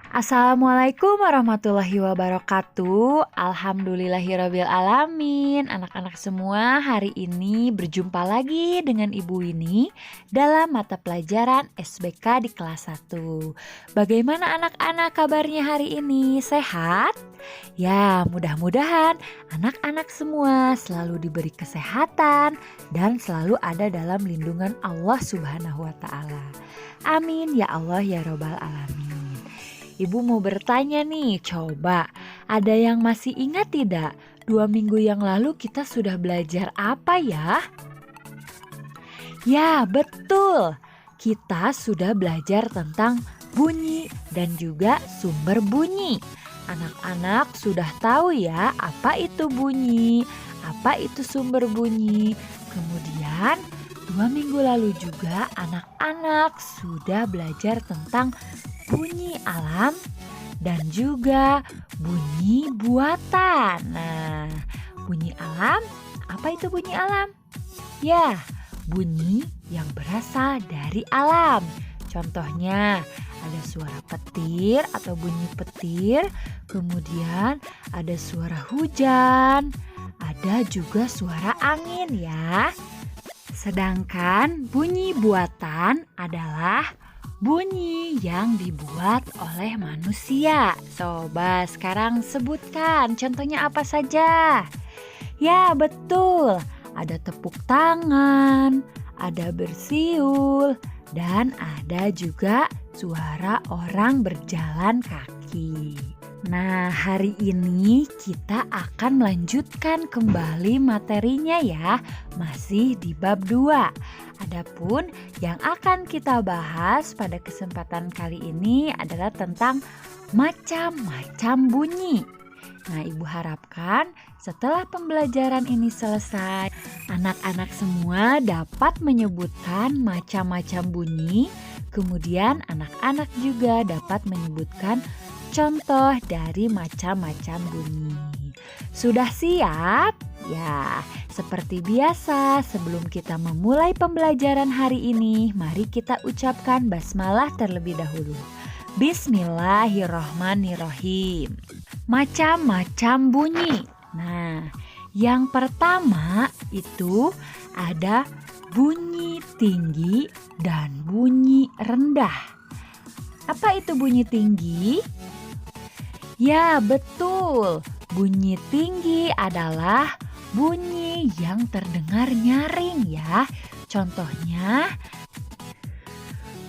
Assalamualaikum warahmatullahi wabarakatuh. Alhamdulillahirabbil alamin. Anak-anak semua, hari ini berjumpa lagi dengan Ibu Winnie dalam mata pelajaran SBK di kelas 1. Bagaimana anak-anak kabarnya hari ini? Sehat? Ya, mudah-mudahan anak-anak semua selalu diberi kesehatan dan selalu ada dalam lindungan Allah Subhanahu wa taala. Amin ya Allah ya robbal alamin. Ibu mau bertanya nih, coba ada yang masih ingat tidak? 2 minggu yang lalu kita sudah belajar apa ya? Ya, betul. Kita sudah belajar tentang bunyi dan juga sumber bunyi. Anak-anak sudah tahu ya apa itu bunyi, apa itu sumber bunyi. Kemudian 2 minggu lalu juga anak-anak sudah belajar tentang bunyi alam dan juga bunyi buatan. Nah, bunyi alam, apa itu bunyi alam? Ya, bunyi yang berasal dari alam. Contohnya, ada suara petir atau bunyi petir, kemudian ada suara hujan, ada juga suara angin ya. Sedangkan bunyi buatan adalah bunyi yang dibuat oleh manusia. Coba sekarang sebutkan contohnya apa saja? Ya betul, ada tepuk tangan, ada bersiul, dan ada juga suara orang berjalan kaki. Nah, hari ini kita akan melanjutkan kembali materinya ya, masih di bab 2. Adapun yang akan kita bahas pada kesempatan kali ini adalah tentang macam-macam bunyi. Nah, Ibu harapkan setelah pembelajaran ini selesai, anak-anak semua dapat menyebutkan macam-macam bunyi, kemudian anak-anak juga dapat menyebutkan contoh dari macam-macam bunyi. Sudah siap? Ya, seperti biasa sebelum kita memulai pembelajaran hari ini, mari kita ucapkan basmalah terlebih dahulu. Bismillahirrohmanirrohim. Macam-macam bunyi. Nah, yang pertama itu ada bunyi tinggi dan bunyi rendah. Apa itu bunyi tinggi? Ya, betul. Bunyi tinggi adalah bunyi yang terdengar nyaring ya. Contohnya,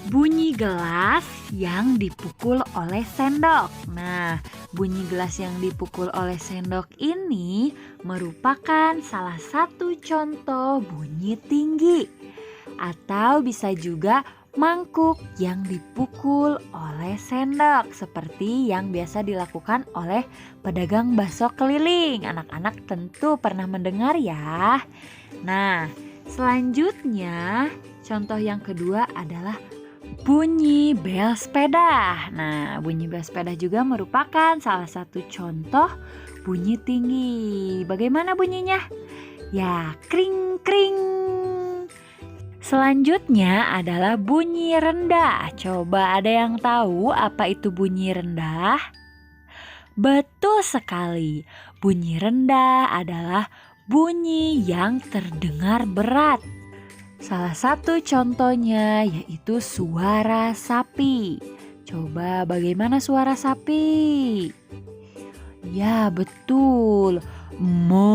bunyi gelas yang dipukul oleh sendok. Nah, bunyi gelas yang dipukul oleh sendok ini merupakan salah satu contoh bunyi tinggi. Atau bisa juga mangkuk yang dipukul oleh sendok seperti yang biasa dilakukan oleh pedagang bakso keliling. Anak-anak tentu pernah mendengar ya. Nah, selanjutnya contoh yang kedua adalah bunyi bel sepeda. Nah, bunyi bel sepeda juga merupakan salah satu contoh bunyi tinggi. Bagaimana bunyinya? Ya, kring kring. Selanjutnya adalah bunyi rendah. Coba ada yang tahu apa itu bunyi rendah? Betul sekali. Bunyi rendah adalah bunyi yang terdengar berat. Salah satu contohnya yaitu suara sapi. Coba bagaimana suara sapi? Ya, betul. Mo.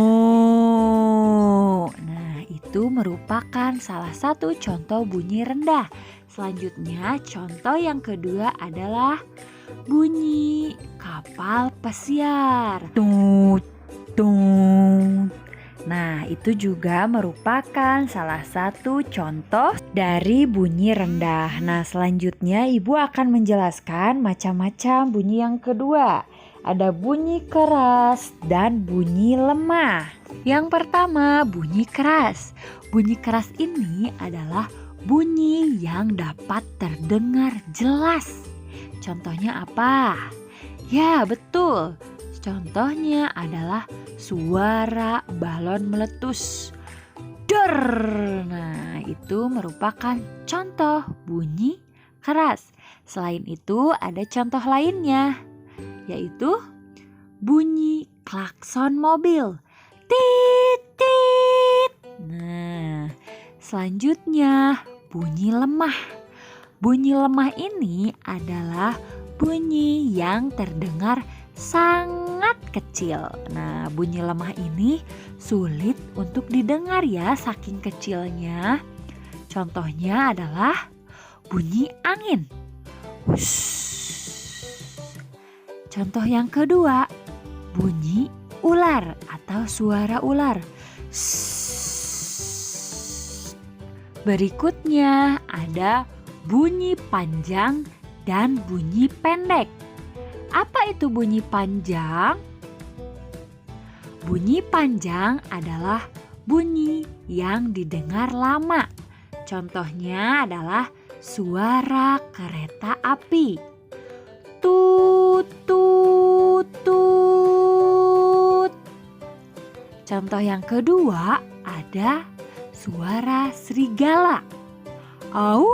Nah, itu merupakan salah satu contoh bunyi rendah. Selanjutnya, contoh yang kedua adalah bunyi kapal pesiar. Tut, tut. Nah, itu juga merupakan salah satu contoh dari bunyi rendah. Nah, selanjutnya Ibu akan menjelaskan macam-macam bunyi yang kedua. Ada bunyi keras dan bunyi lemah. Yang pertama, bunyi keras. Bunyi keras ini adalah bunyi yang dapat terdengar jelas. Contohnya apa? Ya, betul. Contohnya adalah suara balon meletus. Der. Nah, itu merupakan contoh bunyi keras. Selain itu ada contoh lainnya, yaitu bunyi klakson mobil. Tit, tit. Nah, selanjutnya bunyi lemah. Bunyi lemah ini adalah bunyi yang terdengar sangat kecil. Nah, bunyi lemah ini sulit untuk didengar ya saking kecilnya. Contohnya adalah bunyi angin. Wush. Contoh yang kedua, bunyi ular atau suara ular. Shhh. Berikutnya ada bunyi panjang dan bunyi pendek. Apa itu bunyi panjang? Bunyi panjang adalah bunyi yang didengar lama. Contohnya adalah suara kereta api. Tut, tut, tut. Contoh yang kedua ada suara serigala. Au.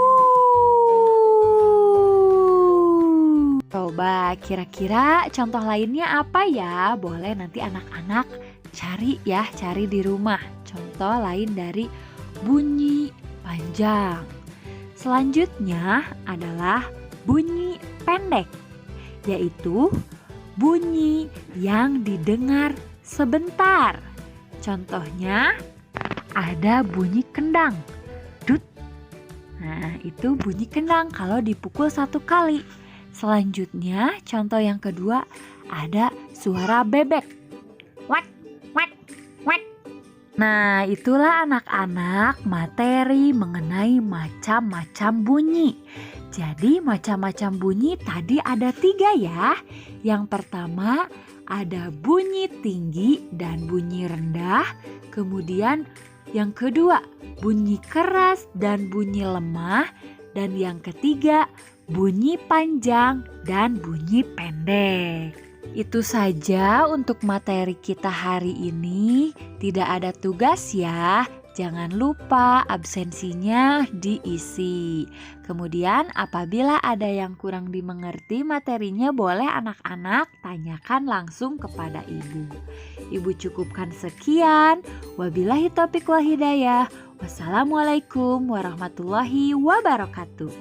Coba kira-kira contoh lainnya apa ya? Boleh nanti anak-anak cari di rumah. Contoh lain dari bunyi panjang. Selanjutnya adalah bunyi pendek, yaitu bunyi yang didengar sebentar. Contohnya ada bunyi kendang. Dut. Nah, itu bunyi kendang kalau dipukul 1 kali. Selanjutnya, contoh yang kedua ada suara bebek. Wek, wek, wek. Nah, itulah anak-anak materi mengenai macam-macam bunyi. Jadi macam-macam bunyi tadi ada 3 ya. Yang pertama ada bunyi tinggi dan bunyi rendah. Kemudian yang kedua bunyi keras dan bunyi lemah. Dan yang ketiga bunyi panjang dan bunyi pendek. Itu saja untuk materi kita hari ini. Tidak ada tugas ya. Jangan lupa absensinya diisi. Kemudian apabila ada yang kurang dimengerti materinya, boleh anak-anak tanyakan langsung kepada ibu. Ibu cukupkan sekian. Wabillahi taufiq wal hidayah. Wassalamualaikum warahmatullahi wabarakatuh.